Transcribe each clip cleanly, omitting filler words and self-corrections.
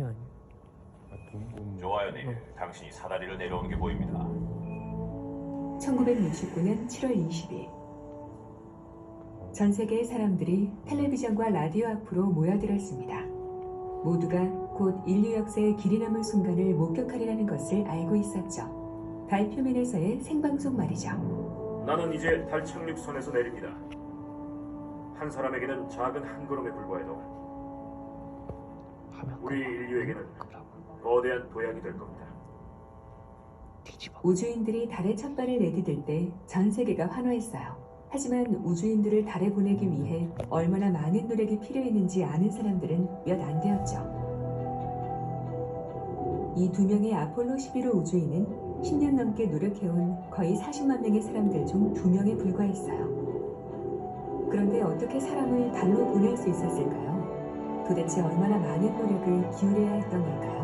아니. 좋아요, 네. 당신이 사다리를 내려오는 게 보입니다. 1969년 7월 20일 전 세계의 사람들이 텔레비전과 라디오 앞으로 모여들었습니다. 모두가 곧 인류 역사의 길이 남은 순간을 목격하리라는 것을 알고 있었죠. 달 표면에서의 생방송 말이죠. 나는 이제 달 착륙선에서 내립니다. 한 사람에게는 작은 한 걸음에 불과해도 우리 인류에게는 거대한 도약이 될 겁니다. 우주인들이 달에 첫 발을 내디딜 때 전 세계가 환호했어요. 하지만 우주인들을 달에 보내기 위해 얼마나 많은 노력이 필요했는지 아는 사람들은 몇 안 되었죠. 이 두 명의 아폴로 11호 우주인은 10년 넘게 노력해온 거의 40만 명의 사람들 중 2명에 불과했어요. 그런데 어떻게 사람을 달로 보낼 수 있었을까요? 도대체 얼마나 많은 노력을 기울여야 했던 걸까요?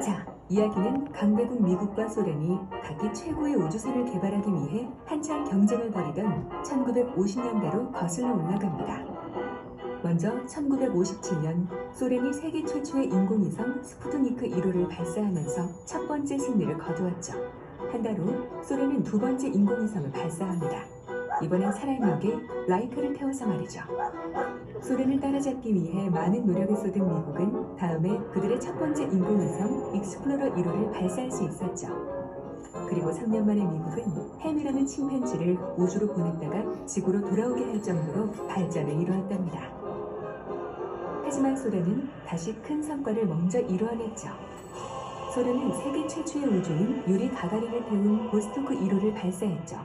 자, 이야기는 강대국 미국과 소련이 각기 최고의 우주선을 개발하기 위해 한창 경쟁을 벌이던 1950년대로 거슬러 올라갑니다. 먼저 1957년 소련이 세계 최초의 인공위성 스푸트니크 1호를 발사하면서 첫 번째 승리를 거두었죠. 한 달 후 소련은 두 번째 인공위성을 발사합니다. 이번엔 사람에게 라이크를 태워서 말이죠. 소련을 따라잡기 위해 많은 노력을 쏟은 미국은 다음에 그들의 첫 번째 인공위성 익스플로러 1호를 발사할 수 있었죠. 그리고 3년 만에 미국은 햄이라는 침팬지를 우주로 보냈다가 지구로 돌아오게 할 정도로 발전을 이루었답니다. 하지만 소련은 다시 큰 성과를 먼저 이루어냈죠. 소련은 세계 최초의 우주인 유리 가가린을 태운 보스토크 1호를 발사했죠.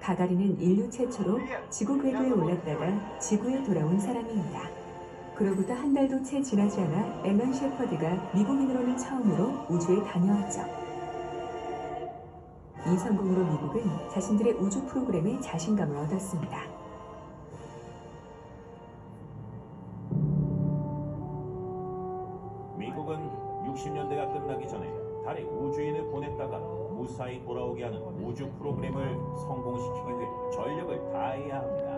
가가린은 인류 최초로 지구 궤도에 올랐다가 지구에 돌아온 사람입니다. 그로부터 한 달도 채 지나지 않아 앨런 셰퍼드가 미국인으로는 처음으로 우주에 다녀왔죠. 이 성공으로 미국은 자신들의 우주 프로그램에 자신감을 얻었습니다. 미국은 60년대가 끝나기 전에 달에 우주인을 보냈다가 무사히 돌아오게 하는 우주 프로그램을 성공시키기 위해 전력을 다해야 합니다.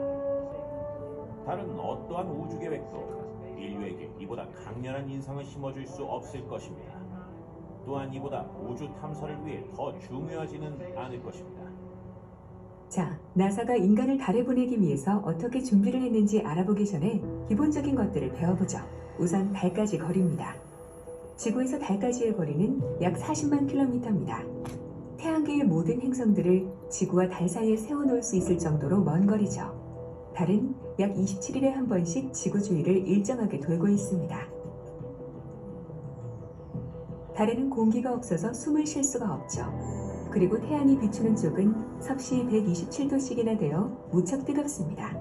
다른 어떠한 우주 계획도 인류에게 이보다 강렬한 인상을 심어줄 수 없을 것입니다. 또한 이보다 우주 탐사를 위해 더 중요하지는 않을 것입니다. 자, 나사가 인간을 달에 보내기 위해서 어떻게 준비를 했는지 알아보기 전에 기본적인 것들을 배워보죠. 우선 달까지 거리입니다. 지구에서 달까지의 거리는 약 40만 킬로미터입니다. 태양계의 모든 행성들을 지구와 달 사이에 세워놓을 수 있을 정도로 먼 거리죠. 달은 약 27일에 한 번씩 지구 주위를 일정하게 돌고 있습니다. 달에는 공기가 없어서 숨을 쉴 수가 없죠. 그리고 태양이 비추는 쪽은 섭씨 127도씩이나 되어 무척 뜨겁습니다.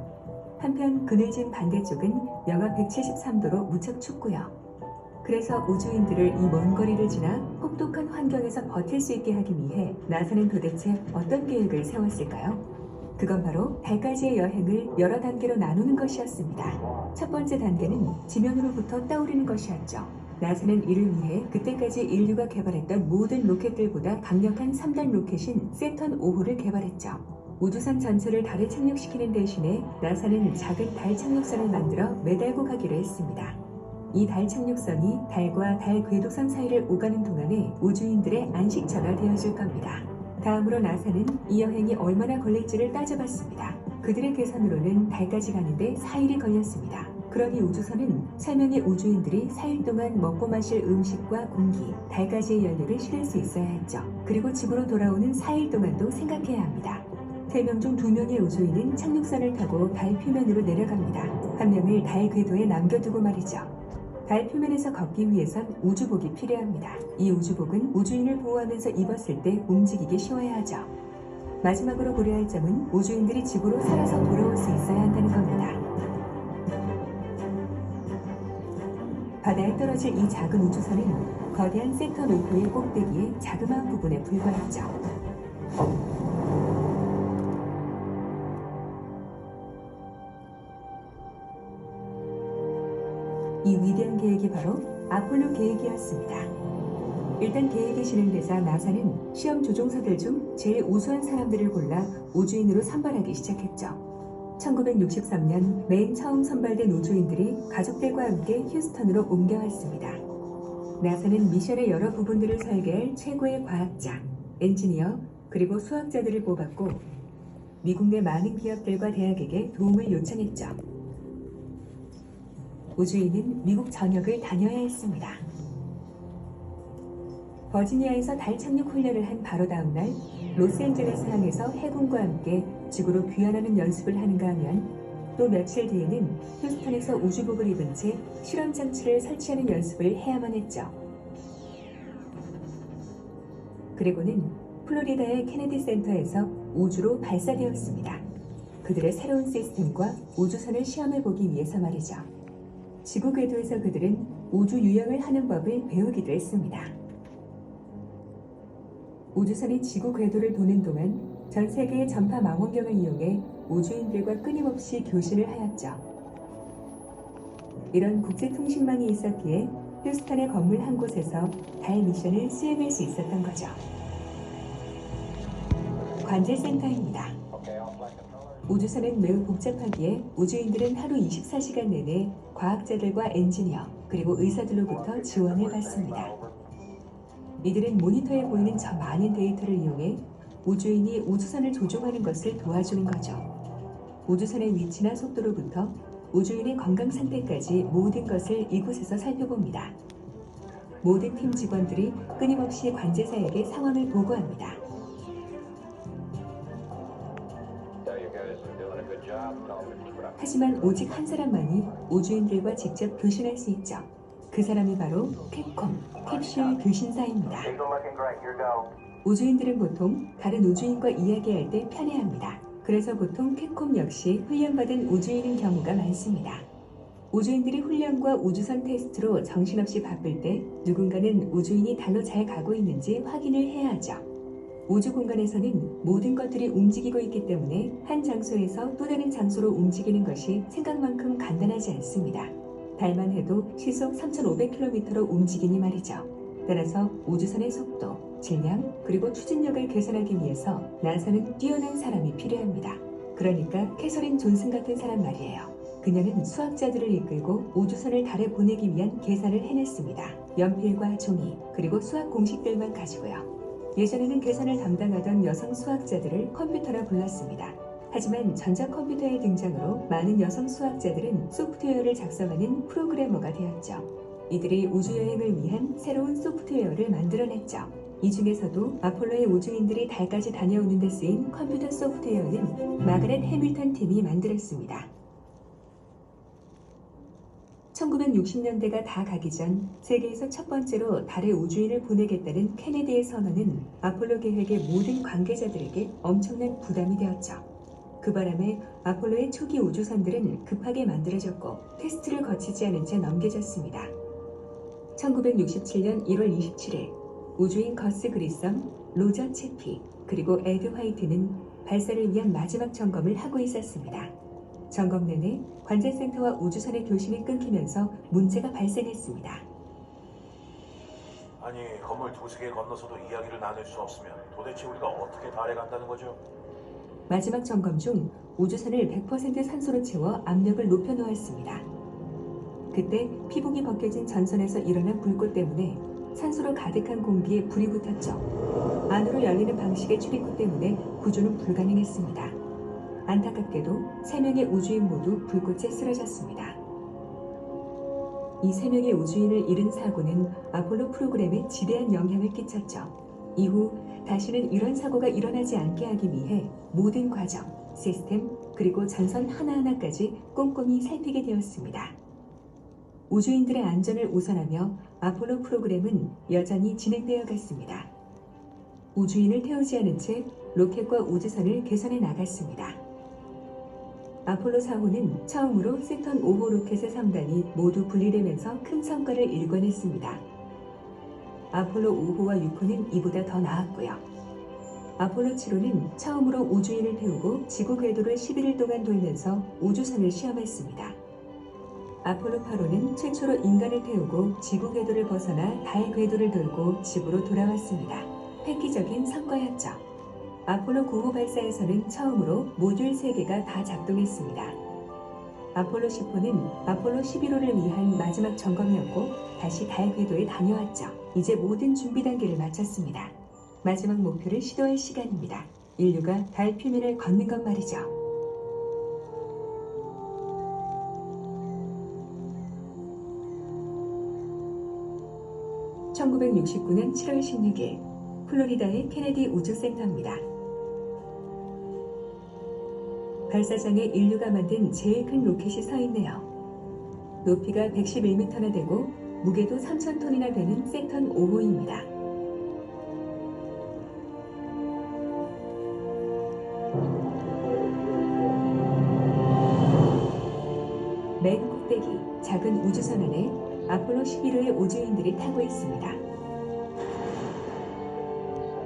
한편 그늘진 반대쪽은 영하 173도로 무척 춥고요. 그래서 우주인들을 이 먼 거리를 지나 혹독한 환경에서 버틸 수 있게 하기 위해 나사는 도대체 어떤 계획을 세웠을까요? 그건 바로 달까지의 여행을 여러 단계로 나누는 것이었습니다. 첫 번째 단계는 지면으로부터 떠오르는 것이었죠. 나사는 이를 위해 그때까지 인류가 개발했던 모든 로켓들보다 강력한 3단 로켓인 세턴 5호를 개발했죠. 우주선 전체를 달에 착륙시키는 대신에 나사는 작은 달 착륙선을 만들어 매달고 가기로 했습니다. 이 달 착륙선이 달과 달 궤도선 사이를 오가는 동안에 우주인들의 안식처가 되어줄 겁니다. 다음으로 나사는 이 여행이 얼마나 걸릴지를 따져봤습니다. 그들의 계산으로는 달까지 가는데 4일이 걸렸습니다. 그러니 우주선은 3명의 우주인들이 4일 동안 먹고 마실 음식과 공기, 달까지의 연료를 실을 수 있어야 했죠. 그리고 지구로 돌아오는 4일 동안도 생각해야 합니다. 3명 중 2명의 우주인은 착륙선을 타고 달 표면으로 내려갑니다. 한 명을 달 궤도에 남겨두고 말이죠. 달 표면에서 걷기 위해선 우주복이 필요합니다. 이 우주복은 우주인을 보호하면서 입었을 때 움직이기 쉬워야 하죠. 마지막으로 고려할 점은 우주인들이 지구로 살아서 돌아올 수 있어야 한다는 겁니다. 바다에 떨어질 이 작은 우주선은 거대한 세턴 5호의 꼭대기의 자그마한 부분에 불과했죠. 이 위대한 계획이 바로 아폴로 계획이었습니다. 일단 계획이 진행되자 나사는 시험 조종사들 중 제일 우수한 사람들을 골라 우주인으로 선발하기 시작했죠. 1963년 맨 처음 선발된 우주인들이 가족들과 함께 휴스턴으로 옮겨왔습니다. 나사는 미션의 여러 부분들을 설계할 최고의 과학자, 엔지니어, 그리고 수학자들을 뽑았고 미국 내 많은 기업들과 대학에게 도움을 요청했죠. 우주인은 미국 전역을 다녀야 했습니다. 버지니아에서 달 착륙 훈련을 한 바로 다음 날 로스앤젤레스 항에서 해군과 함께 지구로 귀환하는 연습을 하는가 하면 또 며칠 뒤에는 휴스턴에서 우주복을 입은 채 실험 장치를 설치하는 연습을 해야만 했죠. 그리고는 플로리다의 케네디 센터에서 우주로 발사되었습니다. 그들의 새로운 시스템과 우주선을 시험해보기 위해서 말이죠. 지구 궤도에서 그들은 우주 유영을 하는 법을 배우기도 했습니다. 우주선이 지구 궤도를 도는 동안 전 세계의 전파 망원경을 이용해 우주인들과 끊임없이 교신을 하였죠. 이런 국제통신망이 있었기에 휴스턴의 건물 한 곳에서 달 미션을 수행할 수 있었던 거죠. 관제센터입니다. 우주선은 매우 복잡하기에 우주인들은 하루 24시간 내내 과학자들과 엔지니어 그리고 의사들로부터 지원을 받습니다. 이들은 모니터에 보이는 저 많은 데이터를 이용해 우주인이 우주선을 조종하는 것을 도와주는 거죠. 우주선의 위치나 속도로부터 우주인의 건강 상태까지 모든 것을 이곳에서 살펴봅니다. 모든 팀 직원들이 끊임없이 관제사에게 상황을 보고합니다. 하지만 오직 한 사람만이 우주인들과 직접 교신할 수 있죠. 그 사람이 바로 캡콤, 캡슐 교신사입니다. 우주인들은 보통 다른 우주인과 이야기할 때 편해합니다. 그래서 보통 캡콤 역시 훈련받은 우주인인 경우가 많습니다. 우주인들이 훈련과 우주선 테스트로 정신없이 바쁠 때 누군가는 우주인이 달로 잘 가고 있는지 확인을 해야 하죠. 우주 공간에서는 모든 것들이 움직이고 있기 때문에 한 장소에서 또 다른 장소로 움직이는 것이 생각만큼 간단하지 않습니다. 달만 해도 시속 3,500km로 움직이니 말이죠. 따라서 우주선의 속도, 질량, 그리고 추진력을 계산하기 위해서 나사는 뛰어난 사람이 필요합니다. 그러니까 캐서린 존슨 같은 사람 말이에요. 그녀는 수학자들을 이끌고 우주선을 달에 보내기 위한 계산을 해냈습니다. 연필과 종이, 그리고 수학 공식들만 가지고요. 예전에는 계산을 담당하던 여성 수학자들을 컴퓨터라 불렀습니다. 하지만 전자컴퓨터의 등장으로 많은 여성 수학자들은 소프트웨어를 작성하는 프로그래머가 되었죠. 이들이 우주여행을 위한 새로운 소프트웨어를 만들어냈죠. 이 중에서도 아폴로의 우주인들이 달까지 다녀오는 데 쓰인 컴퓨터 소프트웨어는 마가렛 해밀턴 팀이 만들었습니다. 1960년대가 다 가기 전 세계에서 첫 번째로 달에 우주인을 보내겠다는 케네디의 선언은 아폴로 계획의 모든 관계자들에게 엄청난 부담이 되었죠. 그 바람에 아폴로의 초기 우주선들은 급하게 만들어졌고 테스트를 거치지 않은 채 넘겨졌습니다. 1967년 1월 27일 우주인 거스 그리썸, 로저 채피, 그리고 에드 화이트는 발사를 위한 마지막 점검을 하고 있었습니다. 점검 내내 관제센터와 우주선의 교신이 끊기면서 문제가 발생했습니다. 아니, 건물 두세 개 건너서도 이야기를 나눌 수 없으면 도대체 우리가 어떻게 달에 간다는 거죠? 마지막 점검 중 우주선을 100% 산소로 채워 압력을 높여 놓았습니다. 그때 피복이 벗겨진 전선에서 일어난 불꽃 때문에 산소로 가득한 공기에 불이 붙었죠. 안으로 열리는 방식의 출입구 때문에 구조는 불가능했습니다. 안타깝게도 3명의 우주인 모두 불꽃에 쓰러졌습니다. 이 3명의 우주인을 잃은 사고는 아폴로 프로그램에 지대한 영향을 끼쳤죠. 이후 다시는 이런 사고가 일어나지 않게 하기 위해 모든 과정, 시스템, 그리고 전선 하나하나까지 꼼꼼히 살피게 되었습니다. 우주인들의 안전을 우선하며 아폴로 프로그램은 여전히 진행되어 갔습니다. 우주인을 태우지 않은 채 로켓과 우주선을 개선해 나갔습니다. 아폴로 4호는 처음으로 세턴 5호 로켓의 3단이 모두 분리되면서 큰 성과를 일궈냈습니다. 아폴로 5호와 6호는 이보다 더 나았고요. 아폴로 7호는 처음으로 우주인을 태우고 지구 궤도를 11일 동안 돌면서 우주선을 시험했습니다. 아폴로 8호는 최초로 인간을 태우고 지구 궤도를 벗어나 달 궤도를 돌고 지구로 돌아왔습니다. 획기적인 성과였죠. 아폴로 9호 발사에서는 처음으로 모듈 3개가 다 작동했습니다. 아폴로 10호는 아폴로 11호를 위한 마지막 점검이었고 다시 달 궤도에 다녀왔죠. 이제 모든 준비 단계를 마쳤습니다. 마지막 목표를 시도할 시간입니다. 인류가 달 표면을 걷는 것 말이죠. 1969년 7월 16일 플로리다의 케네디 우주센터입니다. 발사장에 인류가 만든 제일 큰 로켓이 서 있네요. 높이가 111m나 되고 무게도 3,000톤이나 되는 세턴 5호입니다. 맨 꼭대기 작은 우주선 안에 아폴로 11호의 우주인들이 타고 있습니다.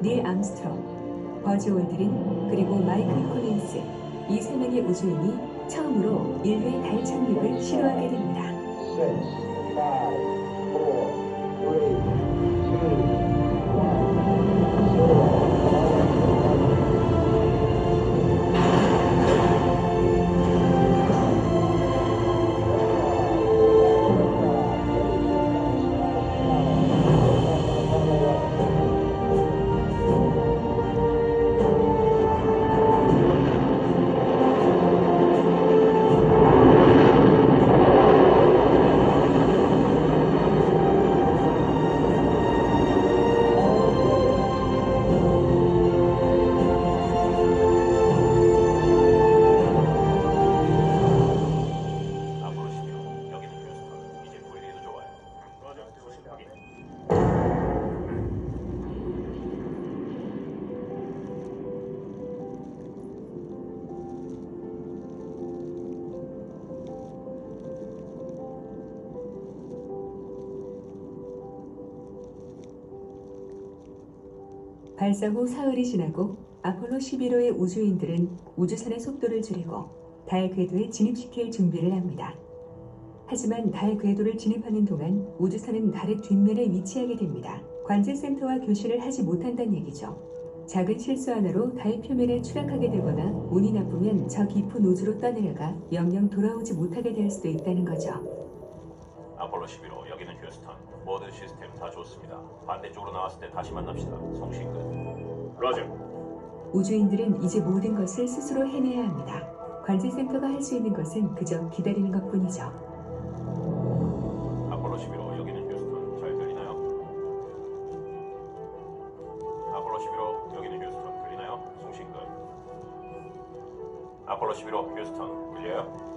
닐 암스트롱, 버즈 올드린, 그리고 마이클 콜린스, 이 3명의 우주인이 처음으로 인류의 달 착륙을 시도하게 됩니다. 6, 5, 4, 아폴로 11호, 여기는 휴스턴. 이제 VLA도 좋아요. 라저, 소식 확인. 발사 후 사흘이 지나고 아폴로 11호의 우주인들은 우주선의 속도를 줄이고 달 궤도에 진입시킬 준비를 합니다. 하지만 달 궤도를 진입하는 동안 우주선은 달의 뒷면에 위치하게 됩니다. 관제센터와 교신을 하지 못한다는 얘기죠. 작은 실수 하나로 달 표면에 추락하게 되거나 운이 나쁘면 저 깊은 우주로 떠내려가 영영 돌아오지 못하게 될 수도 있다는 거죠. 아폴로 11호, 여기는 휴스턴. 모든 시스템 다 좋습니다. 반대쪽으로 나왔을 때 다시 만납시다. 송신 끝. 라저. 우주인들은 이제 모든 것을 스스로 해내야 합니다. 관제센터가 할 수 있는 것은 그저 기다리는 것뿐이죠. 아폴로 11호, 여기는 휴스턴. 잘 들리나요? 아폴로 11호, 여기는 휴스턴. 들리나요? 송신 끝. 아폴로 11호, 휴스턴. 들려요?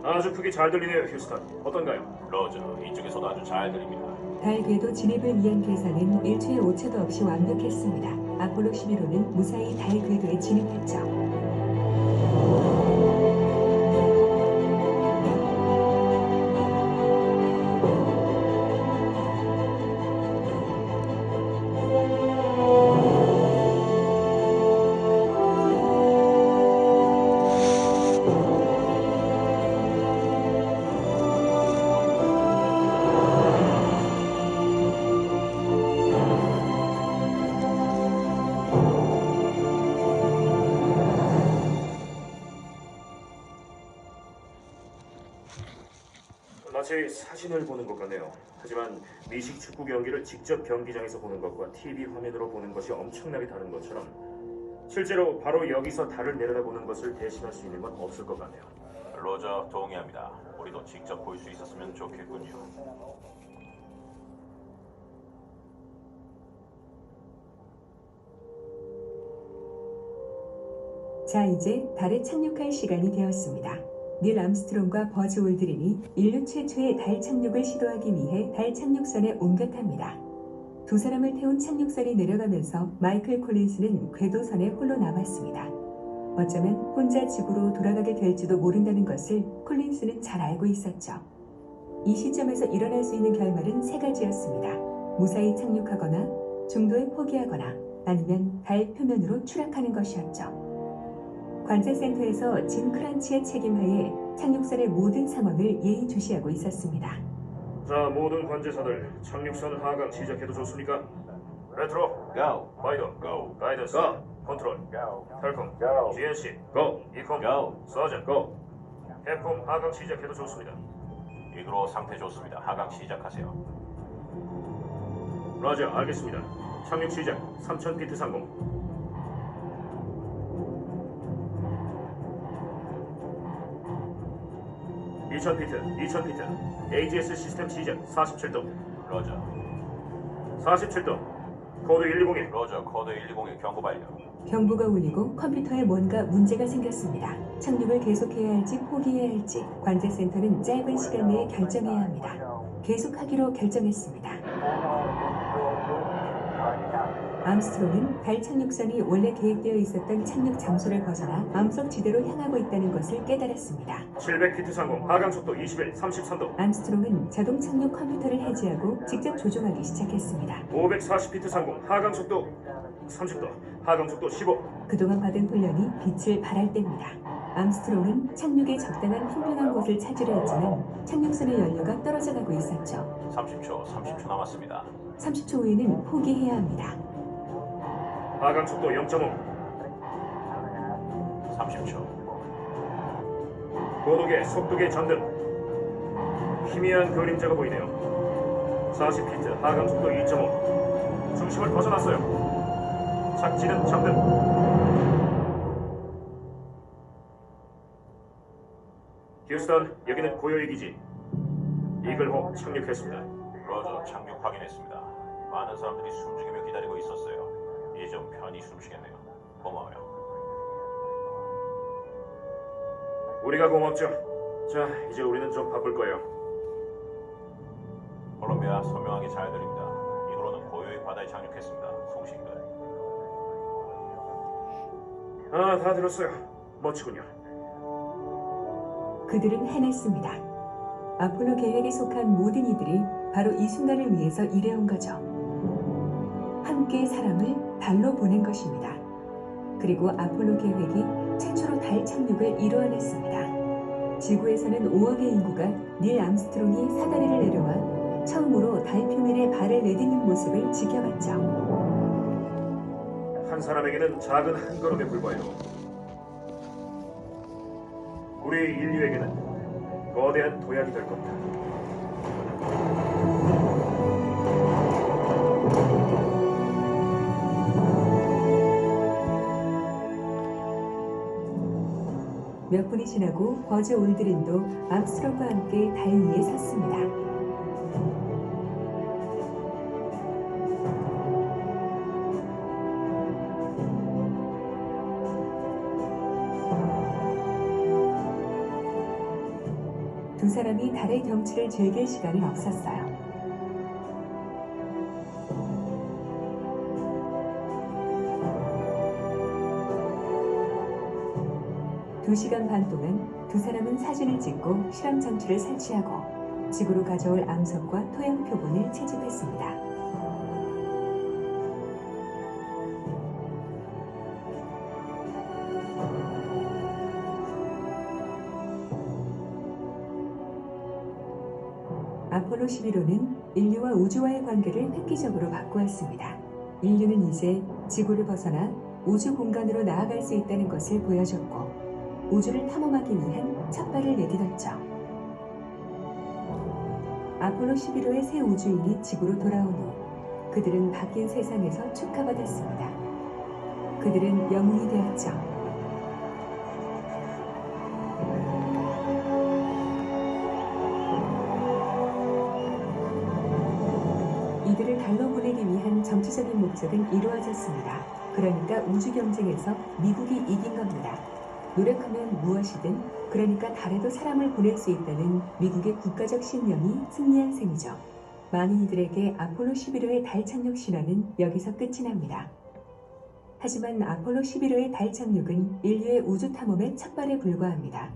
아주 크게 잘 들리네요, 휴스턴. 어떤가요? 로저, 이쪽에서도 아주 잘 들립니다. 달 궤도 진입을 위한 계산은 일초의 오차도 없이 완벽했습니다. 아폴로 11호는 무사히 달 궤도에 진입했죠. 마치 사진을 보는 것 같네요. 하지만 미식 축구 경기를 직접 경기장에서 보는 것과 TV 화면으로 보는 것이 엄청나게 다른 것처럼 실제로 바로 여기서 달을 내려다보는 것을 대신할 수 있는 건 없을 것 같네요. 로저, 동의합니다. 우리도 직접 볼 수 있었으면 좋겠군요. 자, 이제 달에 착륙할 시간이 되었습니다. 닐 암스트롱과 버즈 올드린이 인류 최초의 달 착륙을 시도하기 위해 달 착륙선에 옮겨탑니다. 두 사람을 태운 착륙선이 내려가면서 마이클 콜린스는 궤도선에 홀로 남았습니다. 어쩌면 혼자 지구로 돌아가게 될지도 모른다는 것을 콜린스는 잘 알고 있었죠. 이 시점에서 일어날 수 있는 결말은 세 가지였습니다. 무사히 착륙하거나, 중도에 포기하거나, 아니면 달 표면으로 추락하는 것이었죠. 관제센터에서 짐 크런치의 책임하에 착륙선의 모든 상황을 예의주시하고 있었습니다. 자, 모든 관제사들 착륙선 하강 시작해도 좋습니까? 레트로 Go. 마이더 Go. 가이던스 컨트롤 텔콤 GNC 이콤 Go. 서전 캡콤 하강 시작해도 좋습니다. 이그로 상태 좋습니다. 하강 시작하세요. 라자, 알겠습니다. 착륙 시작. 3000피트 상공. (2000피트) 2000피트 AGS 시스템 시작. 47도 로저. 47도 코드 120에 로저 코드 120에 경고 발령. 경보가 울리고 컴퓨터에 뭔가 문제가 생겼습니다. 착륙을 계속해야 할지 포기해야 할지 관제센터는 짧은 시간 내에 결정해야 합니다. 계속하기로 결정했습니다. 암스트롱은 달 착륙선이 원래 계획되어 있었던 착륙 장소를 벗어나 암석 지대로 향하고 있다는 것을 깨달았습니다. 700피트 상공. 하강 속도 21 33도 암스트롱은 자동 착륙 컴퓨터를 해제하고 직접 조종하기 시작했습니다. 540피트 상공. 하강 속도 30도 하강 속도 15. 그동안 받은 훈련이 빛을 발할 때입니다. 암스트롱은 착륙에 적당한 평평한 곳을 찾으려 했지만 착륙선의 연료가 떨어져 가고 있었죠. 30초 남았습니다. 30초 후에는 포기해야 합니다. 하강 속도 0.5. 30초. 고도계 속도계 전등. 희미한 그림자가 보이네요. 40피트 하강 속도 2.5. 중심을 벗어났어요. 착지는 잠금. 휴스턴, 여기는 고요의 기지. 이글호 착륙했습니다. 로저 착륙 확인했습니다. 많은 사람들이 숨죽이며 기다리고 있었어요. 이제 좀 편히 숨쉬겠네요. 고마워요. 우리가 고맙죠. 자, 이제 우리는 좀 바쁠 거예요. 콜롬비아 선명하게 잘 들립니다. 이후로는 고요의 바다에 착륙했습니다. 송신근. 아, 다 들었어요. 멋지군요. 그들은 해냈습니다. 아폴로 계획에 속한 모든 이들이 바로 이 순간을 위해서 일해온 거죠. 함께 사람을 달로 보낸 것입니다. 그리고 아폴로 계획이 최초로 달 착륙을 이루어냈습니다. 지구에서는 5억의 인구가 닐 암스트롱이 사다리를 내려와 처음으로 달 표면에 발을 내딛는 모습을 지켜봤죠. 한 사람에게는 작은 한 걸음에 불과해요. 우리 인류에게는 거대한 도약이 될 겁니다. 몇 분이 지나고 버즈 올드린도 암스트롱과 함께 달 위에 섰습니다. 두 사람이 달의 경치를 즐길 시간은 없었어요. 두 시간 반 동안 두 사람은 사진을 찍고 실험 장치를 설치하고 지구로 가져올 암석과 토양 표본을 채집했습니다. 아폴로 11호는 인류와 우주와의 관계를 획기적으로 바꾸었습니다. 인류는 이제 지구를 벗어나 우주 공간으로 나아갈 수 있다는 것을 보여줬고 우주를 탐험하기 위한 첫 발을 내딛었죠. 아폴로 11호의 새 우주인이 지구로 돌아온 후 그들은 바뀐 세상에서 축하받았습니다. 그들은 영웅이 되었죠. 이들을 달로 보내기 위한 정치적인 목적은 이루어졌습니다. 그러니까 우주 경쟁에서 미국이 이긴 겁니다. 노력하면 무엇이든, 그러니까 달에도 사람을 보낼 수 있다는 미국의 국가적 신념이 승리한 셈이죠. 많은 이들에게 아폴로 11호의 달 착륙 신화는 여기서 끝이 납니다. 하지만 아폴로 11호의 달 착륙은 인류의 우주 탐험의 첫 발에 불과합니다.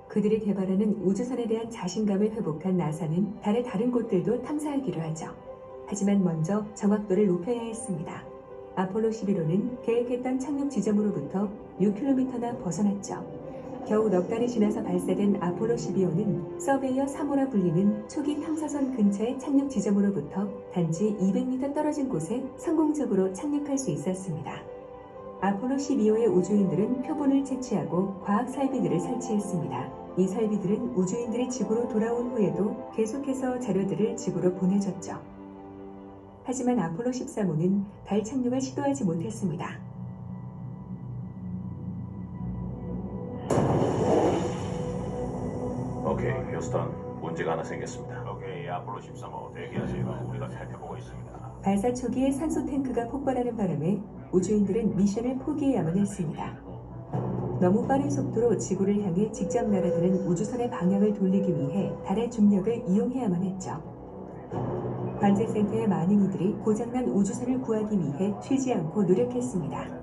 그들이 개발하는 우주선에 대한 자신감을 회복한 나사는 달의 다른 곳들도 탐사하기로 하죠. 하지만 먼저 정확도를 높여야 했습니다. 아폴로 11호는 계획했던 착륙 지점으로부터 6km나 벗어났죠. 겨우 넉 달이 지나서 발사된 아폴로 12호는 서베이어 3호라 불리는 초기 탐사선 근처의 착륙 지점으로부터 단지 200m 떨어진 곳에 성공적으로 착륙할 수 있었습니다. 아폴로 12호의 우주인들은 표본을 채취하고 과학 설비들을 설치했습니다. 이 설비들은 우주인들이 지구로 돌아온 후에도 계속해서 자료들을 지구로 보내줬죠. 하지만 아폴로 13호는 달 착륙을 시도하지 못했습니다. 오케이, 휴스턴. 문제가 하나 생겼습니다. 오케이, 아폴로 13호 대기하세요. 우리가 살펴보고 있습니다. 발사 초기에 산소 탱크가 폭발하는 바람에 우주인들은 미션을 포기해야만 했습니다. 너무 빠른 속도로 지구를 향해 직접 날아드는 우주선의 방향을 돌리기 위해 달의 중력을 이용해야만 했죠. 관제센터의 많은 이들이 고장난 우주선을 구하기 위해 쉬지 않고 노력했습니다.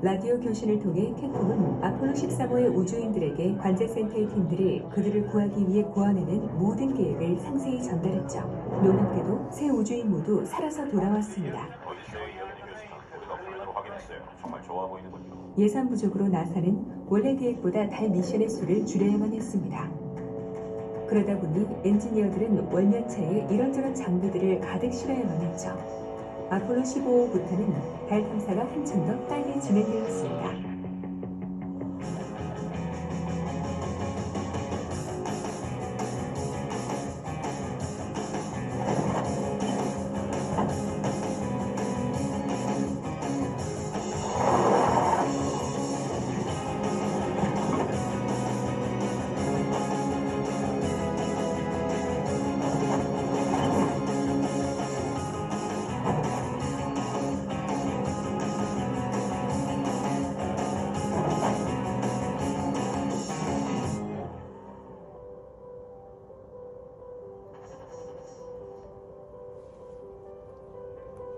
라디오 교신을 통해 캡콤은 아폴로 13호의 우주인들에게 관제센터의 팀들이 그들을 구하기 위해 고안해낸 모든 계획을 상세히 전달했죠. 놀랍게도 세 우주인 모두 살아서 돌아왔습니다. 어딨어요, 여기는 휴스턴. 우리가 화면으로 확인했어요. 정말 좋아 보이는군요. 예산 부족으로 나사는 원래 계획보다 달 미션의 수를 줄여야만 했습니다. 그러다 보니 엔지니어들은 월면차에 이런저런 장비들을 가득 실어야만 했죠. 아폴로 15호부터는 달 탐사가 한참 더 빨리 진행되었습니다.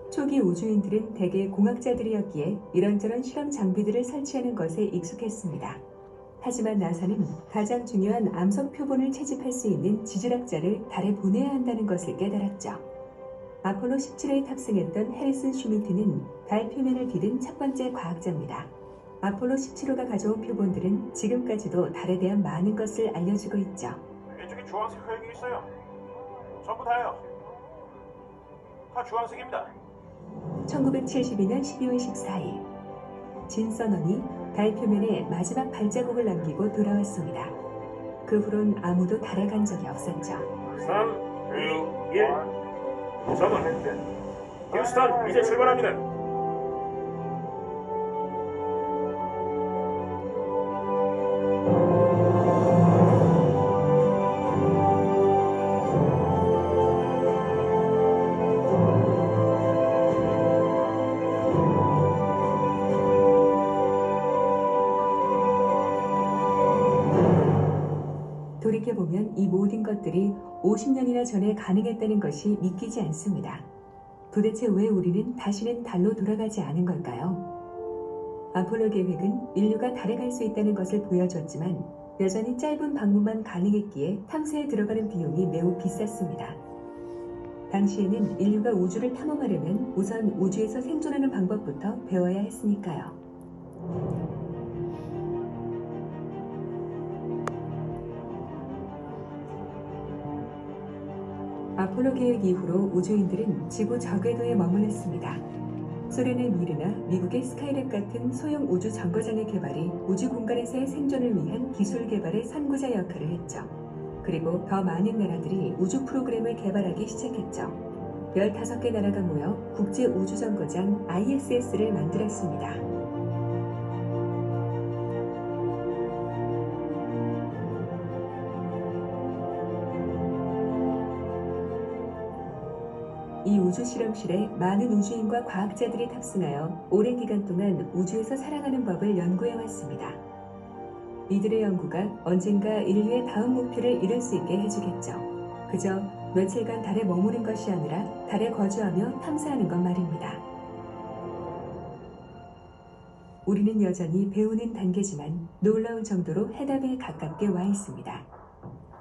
초기 우주인들은 대개 공학자들이었기에 이런저런 실험 장비들을 설치하는 것에 익숙했습니다. 하지만 나사는 가장 중요한 암석 표본을 채집할 수 있는 지질학자를 달에 보내야 한다는 것을 깨달았죠. 아폴로 17호에 탑승했던 해리슨 슈미트는 달 표면을 디딘 첫 번째 과학자입니다. 아폴로 17호가 가져온 표본들은 지금까지도 달에 대한 많은 것을 알려주고 있죠. 이쪽에 주황색 혈액이 있어요. 전부 다요. 다 주황색입니다. 1972년 12월 14일 진 서넌이 달 표면에 마지막 발자국을 남기고 돌아왔습니다. 그 후론 아무도 달에 간 적이 없었죠. 3, 2, 1. 저번 휴스턴, 이제 출발합니다. 돌이켜보면 이 모든 것들이 50년이나 전에 가능했다는 것이 믿기지 않습니다. 도대체 왜 우리는 다시는 달로 돌아가지 않은 걸까요? 아폴로 계획은 인류가 달에 갈 수 있다는 것을 보여줬지만 여전히 짧은 방문만 가능했기에 탐사에 들어가는 비용이 매우 비쌌습니다. 당시에는 인류가 우주를 탐험하려면 우선 우주에서 생존하는 방법부터 배워야 했으니까요. 아폴로 계획 이후로 우주인들은 지구 저궤도에 머물렀습니다. 소련의 미르나 미국의 스카이랩 같은 소형 우주 정거장의 개발이 우주 공간에서의 생존을 위한 기술 개발의 선구자 역할을 했죠. 그리고 더 많은 나라들이 우주 프로그램을 개발하기 시작했죠. 15개 나라가 모여 국제 우주 정거장 ISS를 만들었습니다. 이 우주 실험실에 많은 우주인과 과학자들이 탑승하여 오랜 기간 동안 우주에서 살아가는 법을 연구해 왔습니다. 이들의 연구가 언젠가 인류의 다음 목표를 이룰 수 있게 해주겠죠. 그저 며칠간 달에 머무는 것이 아니라 달에 거주하며 탐사하는 것 말입니다. 우리는 여전히 배우는 단계지만 놀라운 정도로 해답에 가깝게 와 있습니다.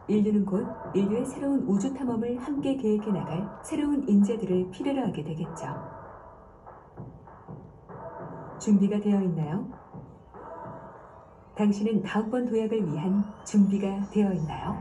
인류는 곧 인류의 새로운 우주 탐험을 함께 계획해 나갈 새로운 인재들을 필요로 하게 되겠죠. 준비가 되어 있나요? 당신은 다음번 도약을 위한 준비가 되어 있나요?